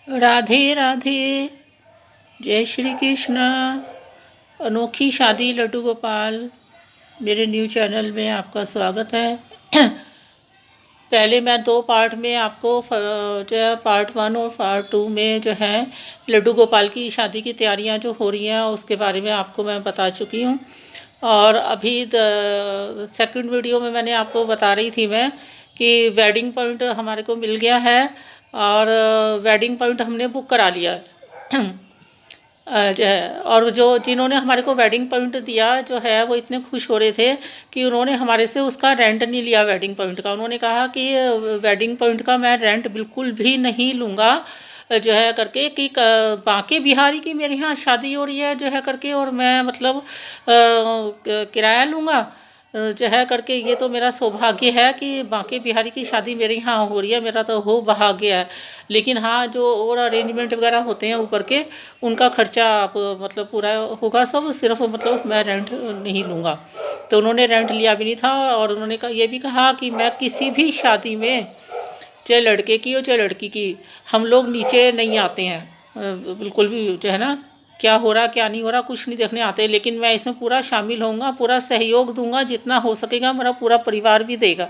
राधे राधे। जय श्री कृष्ण। अनोखी शादी लड्डू गोपाल, मेरे न्यू चैनल में आपका स्वागत है। पहले मैं दो पार्ट में आपको जो है पार्ट 1 और पार्ट 2 में जो है लड्डू गोपाल की शादी की तैयारियां जो हो रही हैं उसके बारे में आपको मैं बता चुकी हूँ। और अभी सेकंड वीडियो में मैंने आपको बता रही थी मैं कि वेडिंग पॉइंट हमारे को मिल गया है और वेडिंग पॉइंट हमने बुक करा लिया है। जो है और जो जिन्होंने हमारे को वेडिंग पॉइंट दिया जो है वो इतने खुश हो रहे थे कि उन्होंने हमारे से उसका रेंट नहीं लिया वेडिंग पॉइंट का। उन्होंने कहा कि वेडिंग पॉइंट का मैं रेंट बिल्कुल भी नहीं लूँगा जो है करके कि बांके बिहारी की मेरे यहाँ शादी हो रही है जो है करके और मैं मतलब किराया लूँगा जो है करके। ये तो मेरा सौभाग्य है कि बांके बिहारी की शादी मेरे यहाँ हो रही है, मेरा तो हो भाग्य है। लेकिन हाँ, जो और अरेंजमेंट वगैरह होते हैं ऊपर के उनका खर्चा आप मतलब पूरा होगा सब, सिर्फ मतलब मैं रेंट नहीं लूँगा। तो उन्होंने रेंट लिया भी नहीं था और उन्होंने कहा ये भी कहा कि मैं किसी भी शादी में चाहे लड़के की हो चाहे लड़की की, हम लोग नीचे नहीं आते हैं बिल्कुल भी जो है ना, क्या हो रहा क्या नहीं हो रहा कुछ नहीं देखने आते। लेकिन मैं इसमें पूरा शामिल होऊंगा, पूरा सहयोग दूंगा, जितना हो सकेगा मेरा पूरा परिवार भी देगा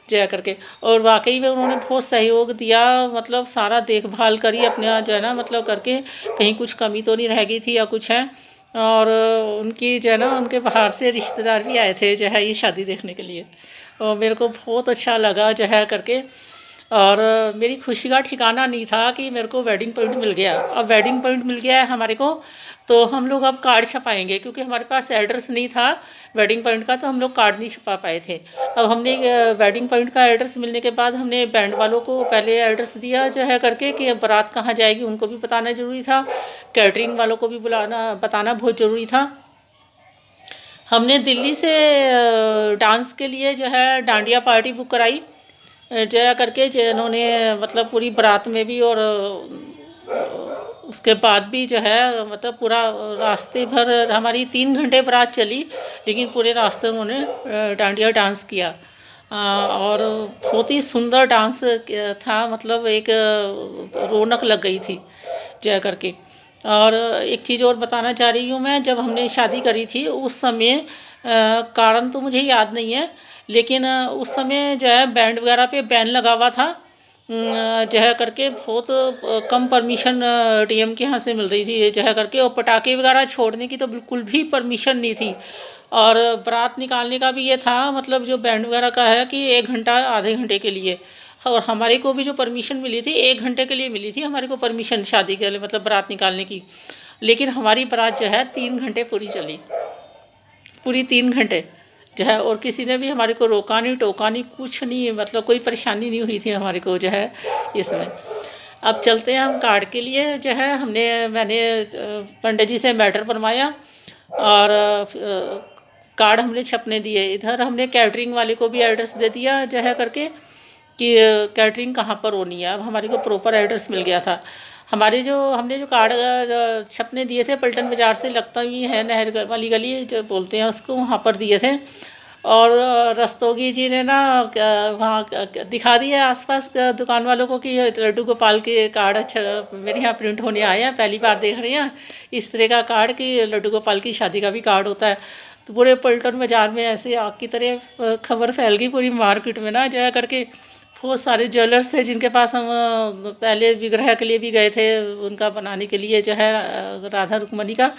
जया करके। और वाकई में उन्होंने बहुत सहयोग दिया, मतलब सारा देखभाल करी अपने जो है ना मतलब करके, कहीं कुछ कमी तो नहीं रह गई थी या कुछ है। और उनकी जो है ना उनके बाहर से रिश्तेदार भी आए थे जो है ये शादी देखने के लिए, और मेरे को बहुत अच्छा लगा जो है करके। और मेरी खुशी का ठिकाना नहीं था कि मेरे को वेडिंग पॉइंट मिल गया। अब वेडिंग पॉइंट मिल गया है हमारे को, तो हम लोग अब कार्ड छपाएंगे, क्योंकि हमारे पास एड्रेस नहीं था वेडिंग पॉइंट का, तो हम लोग कार्ड नहीं छपा पाए थे। अब हमने वेडिंग पॉइंट का एड्रेस मिलने के बाद हमने बैंड वालों को पहले एड्रेस दिया जो है करके कि बारात कहाँ जाएगी उनको भी बताना ज़रूरी था, कैटरिंग वालों को भी बताना बहुत ज़रूरी था। हमने दिल्ली से डांस के लिए जो है डांडिया पार्टी बुक कराई जया करके, जिन्होंने मतलब पूरी बारात में भी और उसके बाद भी जो है मतलब पूरा रास्ते भर हमारी 3 घंटे बारात चली, लेकिन पूरे रास्ते उन्होंने डांडिया डांस किया। और बहुत ही सुंदर डांस था, मतलब एक रौनक लग गई थी जया करके। और एक चीज़ और बताना चाह रही हूँ मैं, जब हमने शादी करी थी उस समय कारण तो मुझे याद नहीं है, लेकिन उस समय जो है बैंड वगैरह पे बैन लगा हुआ था जो है करके। बहुत कम परमिशन डीएम के यहाँ से मिल रही थी जो है करके, और पटाखे वगैरह छोड़ने की तो बिल्कुल भी परमिशन नहीं थी। और बारात निकालने का भी ये था, मतलब जो बैंड वगैरह का है कि 1 घंटा आधे घंटे के लिए। और हमारे को भी जो परमिशन मिली थी 1 घंटे के लिए मिली थी हमारे को परमिशन शादी के लिए, मतलब बारात निकालने की। लेकिन हमारी बारात जो है 3 घंटे पूरी चली, पूरी 3 घंटे जो है। और किसी ने भी हमारे को रोका नहीं टोका नहीं कुछ नहीं, मतलब कोई परेशानी नहीं हुई थी हमारे को जो है इसमें। अब चलते हैं हम कार्ड के लिए जो है। मैंने पंडित जी से मैटर बनवाया और कार्ड हमने छपने दिए। इधर हमने कैटरिंग वाले को भी एड्रेस दे दिया जो है करके कि कैटरिंग कहाँ पर होनी है। अब हमारे को प्रॉपर एड्रेस मिल गया था। हमने जो कार्ड छपने दिए थे पल्टन बाज़ार से, लगता ही है नहर वाली गली जो बोलते हैं उसको, वहाँ पर दिए थे। और रस्तोगी जी ने ना वहाँ दिखा दिया आसपास दुकान वालों को कि लड्डू गोपाल के कार्ड अच्छा मेरे यहाँ प्रिंट होने आए हैं, पहली बार देख रहे हैं इस तरह का कार्ड कि लड्डू गोपाल की शादी का भी कार्ड होता है। तो पूरे पल्टन बाज़ार में ऐसे आग की तरह खबर फैल गई पूरी मार्केट में ना जो है करके। बहुत सारे ज्वेलर्स थे जिनके पास हम पहले विग्रह के लिए भी गए थे उनका बनाने के लिए जो है राधा रुक्मणी का,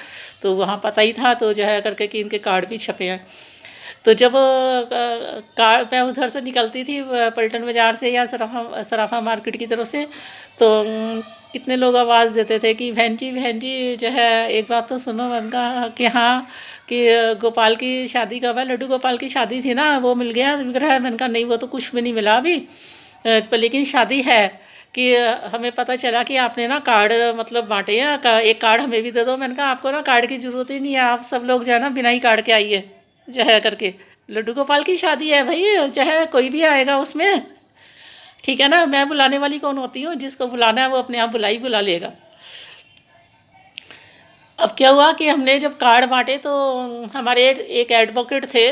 तो वहाँ पता ही था तो जो है करके कि इनके कार्ड भी छपे हैं। तो जब कार मैं उधर से निकलती थी पल्टन बाज़ार से या सराफा मार्केट की तरफ से, तो कितने लोग आवाज़ देते थे कि बहन जी जो है एक बात तो सुनो। मैंने कहा कि हाँ, कि गोपाल की शादी कब है, लड्डू गोपाल की शादी थी ना वो मिल गया विग्रह। मैंने कहा नहीं वो तो कुछ भी नहीं मिला अभी पर लेकिन शादी है कि हमें पता चला कि आपने ना कार्ड मतलब बांटे हैं, एक कार्ड हमें भी दे दो। मैंने कहा आपको ना कार्ड की ज़रूरत ही नहीं है, आप सब लोग जो है ना बिना ही कार्ड के आइए जो है करके। लड्डू गोपाल की शादी है भाई, जो है कोई भी आएगा उसमें, ठीक है ना। मैं बुलाने वाली कौन होती हूँ, जिसको बुलाना है वो अपने आप बुला लेगा। अब क्या हुआ कि हमने जब कार्ड बांटे तो हमारे एक एडवोकेट थे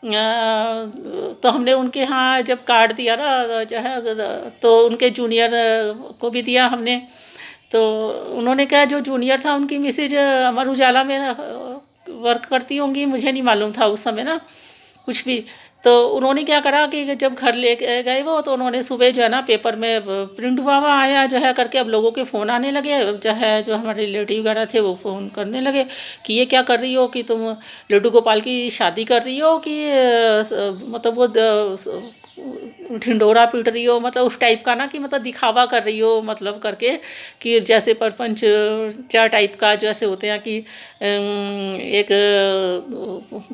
तो हमने उनके यहाँ जब कार्ड दिया ना जो है, तो उनके जूनियर को भी दिया हमने। तो उन्होंने कहा, जो जूनियर था उनकी मिसेज अमर उजाला में वर्क करती होंगी, मुझे नहीं मालूम था उस समय ना कुछ भी। तो उन्होंने क्या करा कि जब घर ले गए वो, तो उन्होंने सुबह जो है ना पेपर में प्रिंट हुआ हुआ आया जो है करके, अब लोगों के फ़ोन आने लगे जो है, जो हमारे रिलेटिव वगैरह थे वो फ़ोन करने लगे कि ये क्या कर रही हो, कि तुम लड्डू गोपाल की शादी कर रही हो, कि मतलब वो ढिंडोरा पीट रही हो, मतलब उस टाइप का ना, कि मतलब दिखावा कर रही हो मतलब करके, कि जैसे परपंच चार टाइप का जैसे होते हैं कि एक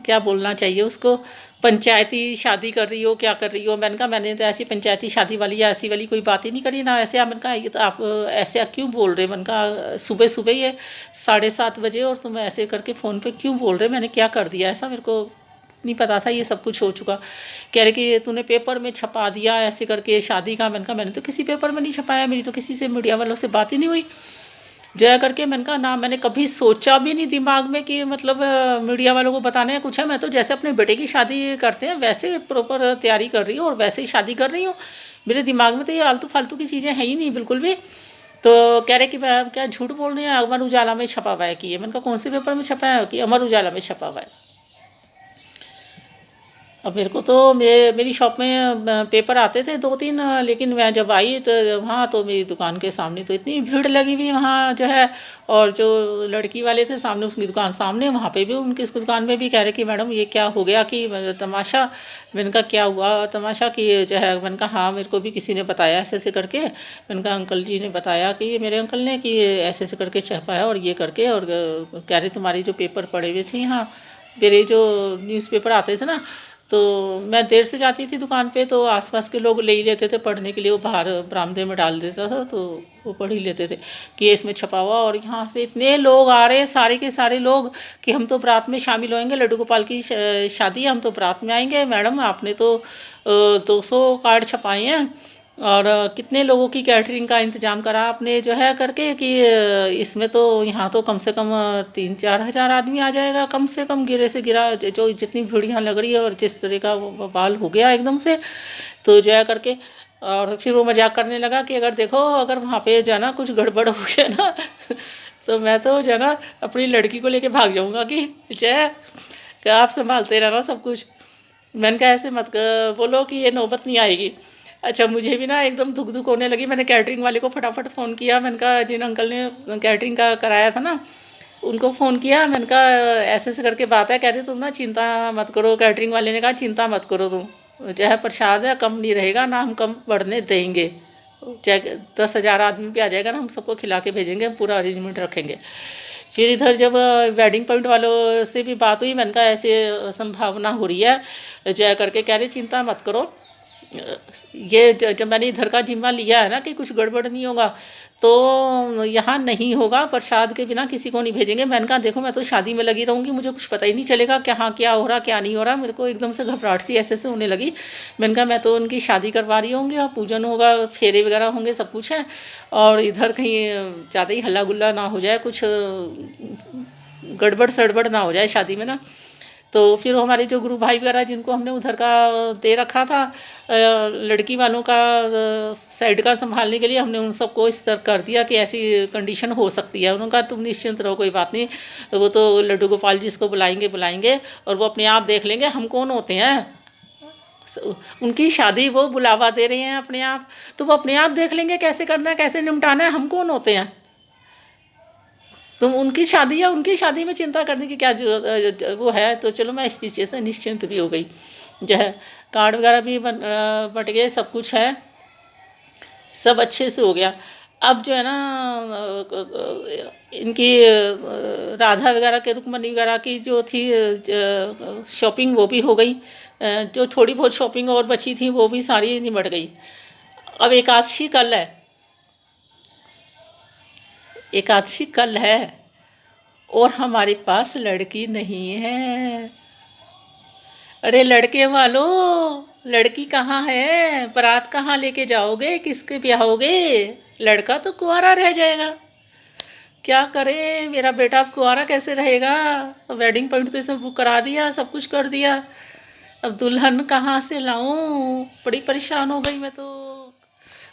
क्या बोलना चाहिए उसको, पंचायती शादी कर रही हो, क्या कर रही हो। मैंने कहा मैंने तो ऐसी पंचायती शादी वाली या ऐसी वाली कोई बात ही नहीं करी ना, ऐसे मैंने कहा ये तो आप ऐसे क्यों बोल रहे। मैंने कहा सुबह सुबह ये 7:30 बजे और तुम ऐसे करके फ़ोन पे क्यों बोल रहे, मैंने क्या कर दिया ऐसा, मेरे को नहीं पता था ये सब कुछ हो चुका। कह रहे कि तूने पेपर में छपा दिया ऐसे करके शादी का। मैंने कहा मैंने तो किसी पेपर में नहीं छपाया, मेरी तो किसी से मीडिया वालों से बात ही नहीं हुई जया करके। मैंने कहा ना, मैंने कभी सोचा भी नहीं दिमाग में कि मतलब मीडिया वालों को बताने का कुछ है। मैं तो जैसे अपने बेटे की शादी करते हैं वैसे प्रॉपर तैयारी कर रही हूँ और वैसे ही शादी कर रही हूँ। मेरे दिमाग में तो ये आलतू फालतू की चीज़ें हैं ही नहीं बिल्कुल भी। तो कह रहे कि मैं क्या झूठ बोल रही हूँ, अमर उजाला में छपा हुआ है कि ये। मैंने कहा कौन से पेपर में छपा है, कि अमर उजाला में छपा हुआ है। अब मेरे को तो मेरी शॉप में पेपर आते थे 2-3, लेकिन मैं जब आई तो वहाँ तो मेरी दुकान के सामने तो इतनी भीड़ लगी हुई वहाँ जो है। और जो लड़की वाले थे सामने, उसकी दुकान सामने, वहाँ पे भी उनकी उसकी दुकान में भी कह रहे कि मैडम ये क्या हो गया, कि तमाशा। मैंने कहा क्या हुआ तमाशा, कि जो है मैंने कहा हाँ मेरे को भी किसी ने बताया ऐसे ऐसे करके। मैंने कहा अंकल जी ने बताया कि ये मेरे अंकल ने, कि ऐसे ऐसे करके छपा है और ये करके, और कह रहे तुम्हारी जो पेपर पड़े हुए थे यहाँ, मेरे जो न्यूज़पेपर आते थे ना, तो मैं देर से जाती थी दुकान पे, तो आसपास के लोग ले ही लेते थे पढ़ने के लिए, वो बाहर बरामदे में डाल देता था तो वो पढ़ ही लेते थे कि ये इसमें छपा हुआ। और यहाँ से इतने लोग आ रहे हैं, सारे के सारे लोग, कि हम तो बारात में शामिल होंगे, लड्डू गोपाल की शादी, हम तो बारात में आएंगे। मैडम आपने तो 200 कार्ड छपाए हैं, और कितने लोगों की कैटरिंग का इंतज़ाम करा आपने जो है करके, कि इसमें तो यहाँ तो कम से कम 3-4 हज़ार आदमी आ जाएगा कम से कम, गिरे से गिरा जो जितनी भीड़ यहाँ लग रही है, और जिस तरह का वो बवाल हो गया एकदम से, तो जो है करके। और फिर वो मजाक करने लगा कि अगर देखो, अगर वहाँ पे जो है ना कुछ गड़बड़ हो जाए ना तो मैं तो जो है ना अपनी लड़की को लेके भाग जाऊँगा, कि जय कि आप संभालते रहना सब कुछ। मैंने कहा ऐसे मत बोलो कि ये नौबत नहीं आएगी। अच्छा, मुझे भी ना एकदम धुक धुक होने लगी। मैंने कैटरिंग वाले को फटाफट फ़ोन किया। मैंने कहा जिन अंकल ने कैटरिंग का कराया था ना, उनको फ़ोन किया। मैंने कहा ऐसे ऐसे करके बात है। कह रही तुम ना चिंता मत करो। कैटरिंग वाले ने कहा चिंता मत करो तुम, जो है प्रसाद है कम नहीं रहेगा ना, हम कम बढ़ने देंगे। चाहे 10,000 आदमी भी आ जाएगा ना, हम सबको खिला के भेजेंगे, हम पूरा अरेंजमेंट रखेंगे। फिर इधर जब वेडिंग पॉइंट वालों से भी बात हुई, मैंने कहा ऐसे संभावना हो रही है जय करके। कह रही चिंता मत करो, ये जब मैंने इधर का जिम्मा लिया है ना कि कुछ गड़बड़ नहीं होगा, तो यहाँ नहीं होगा, प्रसाद के बिना किसी को नहीं भेजेंगे। मैंने कहा देखो मैं तो शादी में लगी रहूँगी, मुझे कुछ पता ही नहीं चलेगा क्या क्या हो रहा क्या नहीं हो रहा। मेरे को एकदम से घबराहट सी ऐसे से होने लगी। मैंने कहा मैं तो उनकी शादी करवा रही होंगी, और पूजन होगा, फेरे वगैरह होंगे, सब कुछ है, और इधर कहीं ज़्यादा ही हल्ला गुल्ला ना हो जाए, कुछ गड़बड़ सड़बड़ ना हो जाए शादी में ना। तो फिर हमारे जो गुरु भाई वगैरह जिनको हमने उधर का दे रखा था लड़की वालों का साइड का संभालने के लिए, हमने उन सबको इस तरह कर दिया कि ऐसी कंडीशन हो सकती है। उन्होंने कहा तुम निश्चिंत रहो, कोई बात नहीं, वो तो लड्डू गोपाल जी इसको बुलाएंगे बुलाएंगे, और वो अपने आप देख लेंगे, हम कौन होते हैं। उनकी शादी वो बुलावा दे रहे हैं अपने आप, तो वो अपने आप देख लेंगे कैसे करना है कैसे निपटाना है, हम कौन होते हैं। तुम उनकी शादी है, उनकी शादी में चिंता करने की क्या जरूरत वो है। तो चलो मैं इस चीज़ से निश्चिंत भी हो गई जो है। कार्ड वगैरह भी बट गए, सब कुछ है, सब अच्छे से हो गया। अब जो है ना इनकी राधा वगैरह के रुक्मणी वगैरह की जो थी शॉपिंग वो भी हो गई। जो थोड़ी बहुत शॉपिंग और बची थी वो भी सारी निमट गई। अब एकादशी कल है, एकादशी कल है, और हमारे पास लड़की नहीं है। अरे लड़के वालों, लड़की कहाँ है, बारात कहाँ लेके जाओगे, किसके ब्याहोगे। लड़का तो कुंवारा रह जाएगा। क्या करे मेरा बेटा, अब कुंवारा कैसे रहेगा। वेडिंग पॉइंट तो इसमें बुक करा दिया, सब कुछ कर दिया, अब दुल्हन कहाँ से लाऊं, बड़ी परेशान हो गई मैं तो।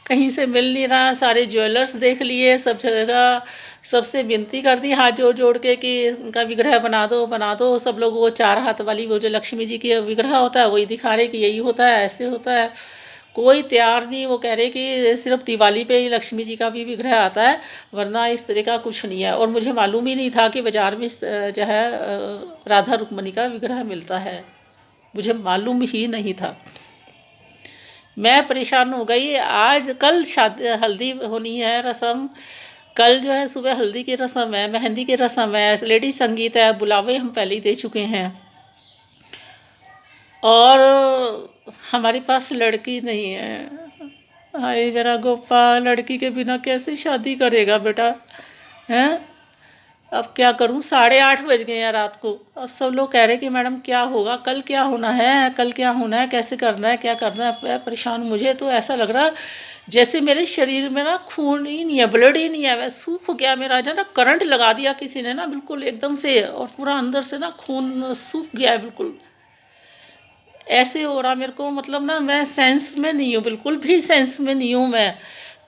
कहीं से मिल नहीं रहा, सारे ज्वेलर्स देख लिए सब जगह, सबसे विनती कर दी हाथ जोड़ जोड़ के कि उनका विग्रह बना दो बना दो। सब लोग वो चार हाथ वाली वो जो लक्ष्मी जी की विग्रह होता है वही दिखा रहे कि यही होता है, ऐसे होता है। कोई तैयार नहीं, वो कह रहे कि सिर्फ दिवाली पे ही लक्ष्मी जी का भी विग्रह आता है, वरना इस तरह का कुछ नहीं है। और मुझे मालूम ही नहीं था कि बाज़ार में जो है राधा रुक्मणी का विग्रह मिलता है, मुझे मालूम ही नहीं था। मैं परेशान हो गई। आज कल शादी हल्दी होनी है रस्म, कल जो है सुबह हल्दी की रस्म है, मेहंदी की रस्म है, लेडी संगीत है, बुलावे हम पहले ही दे चुके हैं। और हमारे पास लड़की नहीं है। हाय मेरा गोपाल, लड़की के बिना कैसे शादी करेगा बेटा, हैं? अब क्या करूं, 8:30 बज गए हैं रात को। अब सब लोग कह रहे कि मैडम क्या होगा, कल क्या होना है, कल क्या होना है, कैसे करना है, क्या करना है। मैं परेशान, मुझे तो ऐसा लग रहा जैसे मेरे शरीर में ना खून ही नहीं है, ब्लड ही नहीं है, मैं सूख गया। मेरा जो ना करंट लगा दिया किसी ने ना बिल्कुल एकदम से, और पूरा अंदर से ना खून सूख गया है बिल्कुल। ऐसे हो रहा मेरे को, मतलब ना मैं सेंस में नहीं हूँ, बिल्कुल भी सेंस में नहीं हूँ मैं।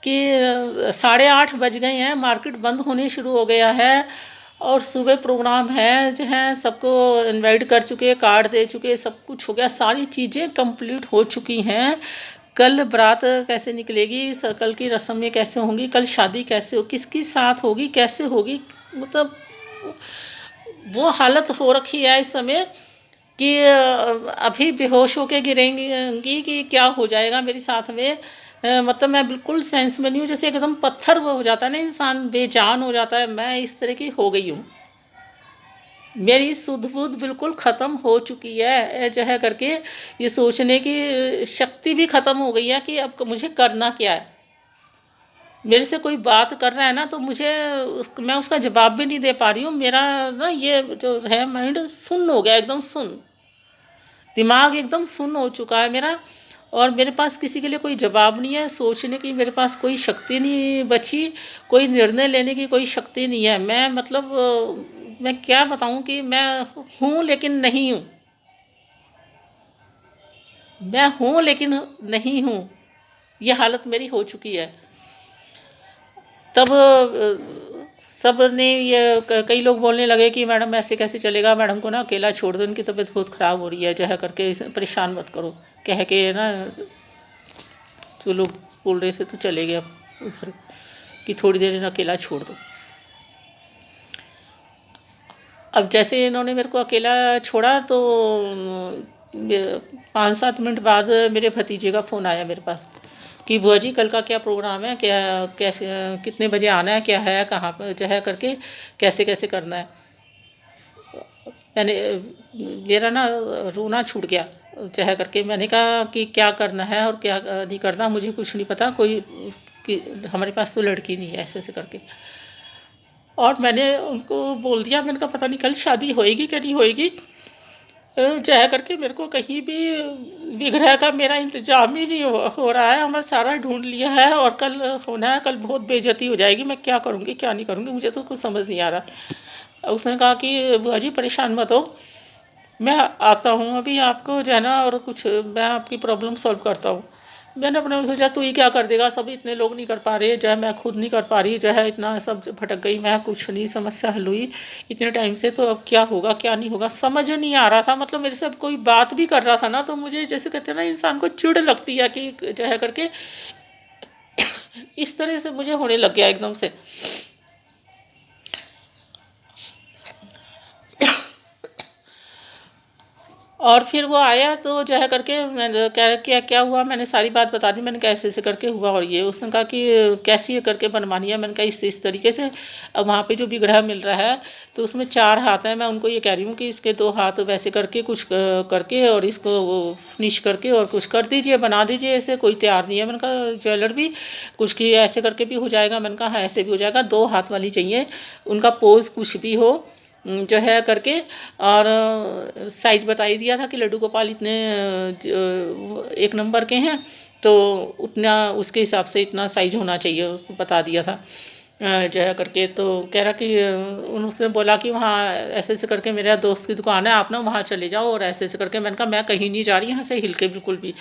कि 8:30 बज गए हैं, मार्केट बंद होने शुरू हो गया है, और सुबह प्रोग्राम है जो है, सबको इनवाइट कर चुके, कार्ड दे चुके, सब कुछ हो गया, सारी चीज़ें कंप्लीट हो चुकी हैं। कल बारात कैसे निकलेगी, कल की रस्में कैसे होंगी, कल शादी कैसे हो, किसकी साथ होगी, कैसे होगी, मतलब वो हालत हो रखी है इस समय कि अभी बेहोश होके गिरेंगी कि क्या हो जाएगा मेरे साथ में। मतलब मैं बिल्कुल सेंस में नहीं हूँ, जैसे एकदम पत्थर वो हो जाता है ना इंसान, बेजान हो जाता है, मैं इस तरह की हो गई हूँ। मेरी सुध बुध बिल्कुल ख़त्म हो चुकी है जो है करके, ये सोचने की शक्ति भी ख़त्म हो गई है कि अब मुझे करना क्या है। मेरे से कोई बात कर रहा है ना तो मुझे मैं उसका जवाब भी नहीं दे पा रही हूँ। मेरा ना ये जो है माइंड सुन्न हो गया, एकदम सुन्न, दिमाग एकदम सुन्न हो चुका है मेरा। और मेरे पास किसी के लिए कोई जवाब नहीं है, सोचने की मेरे पास कोई शक्ति नहीं बची, कोई निर्णय लेने की कोई शक्ति नहीं है। मैं मतलब मैं क्या बताऊं कि मैं हूँ लेकिन नहीं हूँ, मैं हूँ लेकिन नहीं हूँ, ये हालत मेरी हो चुकी है। तब सब ने ये कई लोग बोलने लगे कि मैडम ऐसे कैसे चलेगा, मैडम को ना अकेला छोड़ दो, उनकी तबीयत बहुत ख़राब हो रही है जो है करके, परेशान मत करो, कह के ना जो लोग बोल रहे थे तो चले गए उधर कि थोड़ी देर इन्हें अकेला छोड़ दो। अब जैसे इन्होंने मेरे को अकेला छोड़ा तो 5-7 मिनट बाद मेरे भतीजे का फ़ोन आया मेरे पास कि बुआ जी कल का क्या प्रोग्राम है, क्या कैसे कितने बजे आना है, क्या है, कहाँ पर जो है करके, कैसे कैसे करना है। मैंने मेरा ना रोना छूट गया जो है करके। मैंने कहा कि क्या करना है और क्या नहीं करना, मुझे कुछ नहीं पता, कोई कि हमारे पास तो लड़की नहीं है, ऐसे ऐसे करके। और मैंने उनको बोल दिया, मैंने कहा पता नहीं कल शादी होएगी कि नहीं होएगी, जो है करके मेरे को कहीं भी विग्रह का मेरा इंतजाम ही नहीं हो रहा है। हमें सारा ढूंढ लिया है और कल होना है, कल बहुत बेइज्जती हो जाएगी, मैं क्या करूँगी क्या नहीं करूँगी, मुझे तो कुछ समझ नहीं आ रहा। उसने कहा कि बुआ जी परेशान मत हो, मैं आता हूँ अभी, आपको जो है ना और कुछ मैं आपकी प्रॉब्लम सॉल्व करता हूँ। मैंने अपने में सोचा तू ही क्या कर देगा, सब इतने लोग नहीं कर पा रहे, जो है मैं खुद नहीं कर पा रही, जो है इतना सब भटक गई मैं, कुछ नहीं समस्या हल हुई इतने टाइम से, तो अब क्या होगा क्या नहीं होगा समझ नहीं आ रहा था। मतलब मेरे से अब कोई बात भी कर रहा था ना तो मुझे जैसे कहते हैं ना इंसान को चिढ़ लगती है कि जो है करके, इस तरह से मुझे होने लग गया एकदम से। और फिर वो आया तो जो है करके मैंने क्या क्या क्या हुआ, मैंने सारी बात बता दी, मैंने कहा ऐसे ऐसे करके हुआ और ये। उसने कहा कि कैसी ये करके बनवानी है, मैंने कहा इस तरीके से। अब वहाँ पे जो विग्रह मिल रहा है तो उसमें 4 हाथ हैं, मैं उनको ये कह रही हूँ कि इसके 2 हाथ वैसे करके कुछ करके और इसको वो फिनिश करके और कुछ कर दीजिए, बना दीजिए। ऐसे कोई तैयार नहीं है, मैंने कहा ज्वेलर भी कुछ की ऐसे करके भी हो जाएगा, मैंने कहा हाँ ऐसे भी हो जाएगा, 2 हाथ वाली चाहिए, उनका पोज कुछ भी हो जो है करके। और साइज बता ही दिया था कि लड्डू गोपाल इतने 1 नंबर के हैं तो उतना उसके हिसाब से इतना साइज होना चाहिए, उसको बता दिया था। जो है करके, तो कह रहा कि उसने बोला कि वहाँ ऐसे ऐसे करके मेरा दोस्त की दुकान है, आप ना वहाँ चले जाओ और ऐसे ऐसे करके। मैंने कहा मैं कहीं नहीं जा रही यहाँ से हिल के बिल्कुल भी।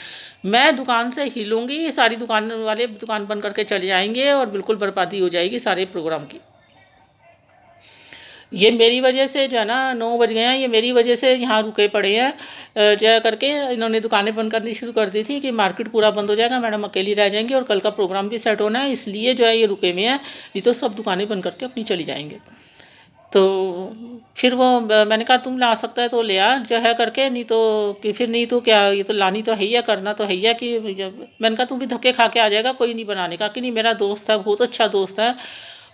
मैं दुकान से हिलूंगी, ये सारी दुकान वाले दुकान बंद करके चले जाएंगे और बिल्कुल बर्बादी हो जाएगी सारे प्रोग्राम की। ये मेरी वजह से जो है ना 9 बज गए हैं, ये मेरी वजह से यहाँ रुके पड़े हैं। जो है करके इन्होंने दुकानें बंद करनी शुरू कर दी थी कि मार्केट पूरा बंद हो जाएगा, मैडम अकेली रह जाएंगी और कल का प्रोग्राम भी सेट होना है, इसलिए जो है ये रुके हुए हैं, नहीं तो सब दुकानें बंद करके अपनी चली जाएंगे। तो फिर वो मैंने कहा तुम ला सकता है तो ले आ जो है करके, नहीं तो कि फिर नहीं तो क्या, ये तो लानी तो है ही है, करना तो है ही है कि मैंने कहा तुम भी धक्के खा के आ जाएगा, कोई नहीं बनाने का, कि नहीं मेरा दोस्त है, बहुत अच्छा दोस्त है,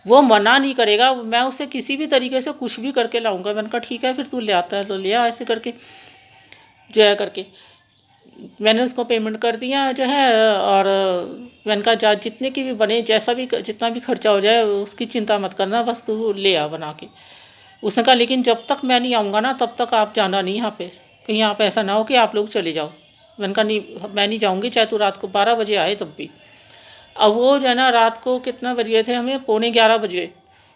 वो मना नहीं करेगा, मैं उसे किसी भी तरीके से कुछ भी करके लाऊंगा। मैंने कहा ठीक है फिर तू ले आता है तो ले आ, ऐसे करके जो है करके मैंने उसको पेमेंट कर दिया जो है। और मैंने कहा जा जितने की भी बने, जैसा भी जितना भी खर्चा हो जाए उसकी चिंता मत करना, बस तू ले आ बना के। उसने कहा लेकिन जब तक मैं नहीं आऊँगा ना तब तक आप जाना नहीं यहाँ पे, कहीं यहाँ पे ऐसा ना हो कि आप लोग चले जाओ। मैंने कहा नहीं मैं नहीं जाऊँगी, चाहे तू रात को 12 बजे आए तब भी। अब वो जो है ना रात को कितना बज गए थे, हमें पौने 11 बज गए।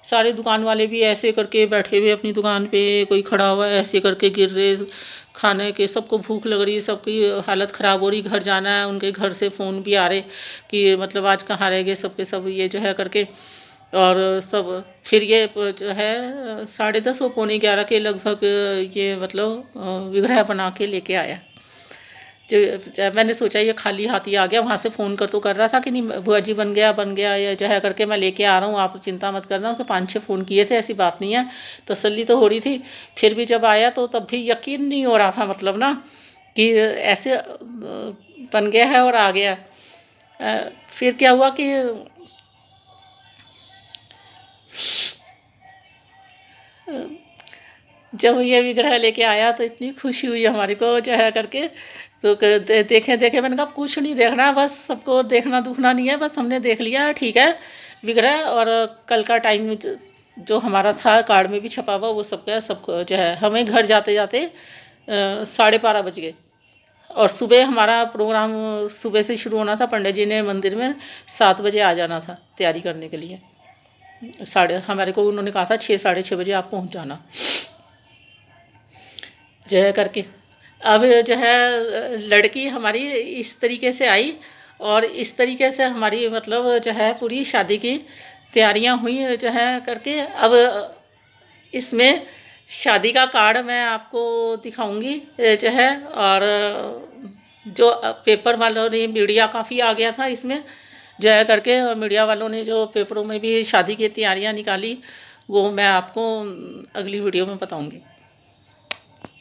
सारे दुकान वाले भी ऐसे करके बैठे हुए अपनी दुकान पे, कोई खड़ा हुआ है ऐसे करके गिर रहे खाने के, सबको भूख लग रही है, सबकी हालत ख़राब हो रही, घर जाना है, उनके घर से फ़ोन भी आ रहे कि मतलब आज कहाँ रह गए सबके सब, ये जो है करके। और सब फिर ये जो है 10:30 और पौने 11 के लगभग ये मतलब विग्रह बना के लेके आया। जो मैंने सोचा ये खाली हाथ ही आ गया, वहाँ से फ़ोन कर तो कर रहा था कि नहीं बुआ जी बन गया या जो है करके मैं लेके आ रहा हूँ, आप चिंता मत करना। उसे 5-6 फ़ोन किए थे, ऐसी बात नहीं है, तसल्ली तो हो रही थी। फिर भी जब आया तो तब भी यकीन नहीं हो रहा था, मतलब ना कि ऐसे बन गया है और आ गया। फिर क्या हुआ कि जब ये विग्रह लेके आया तो इतनी खुशी हुई हमारे को जो है करके। तो देखे देखे मैंने कहा कुछ नहीं देखना, बस सबको देखना दुखना नहीं है, बस हमने देख लिया ठीक है विग्रह। और कल का टाइम जो हमारा था कार्ड में भी छपा हुआ वो सब का सब जो है, हमें घर जाते जाते 12:30 बज गए। और सुबह हमारा प्रोग्राम सुबह से शुरू होना था, पंडित जी ने मंदिर में 7 बजे आ जाना था तैयारी करने के लिए। हमारे को उन्होंने कहा था 6-6:30 बजे आप पहुंच जाना जो है करके। अब जो है लड़की हमारी इस तरीके से आई और इस तरीके से हमारी मतलब जो है पूरी शादी की तैयारियां हुई जो है करके। अब इसमें शादी का कार्ड मैं आपको दिखाऊंगी जो है। और जो पेपर वालों ने, मीडिया काफ़ी आ गया था इसमें जो है करके, और मीडिया वालों ने जो पेपरों में भी शादी की तैयारियां निकाली वो मैं आपको अगली वीडियो में बताऊंगी।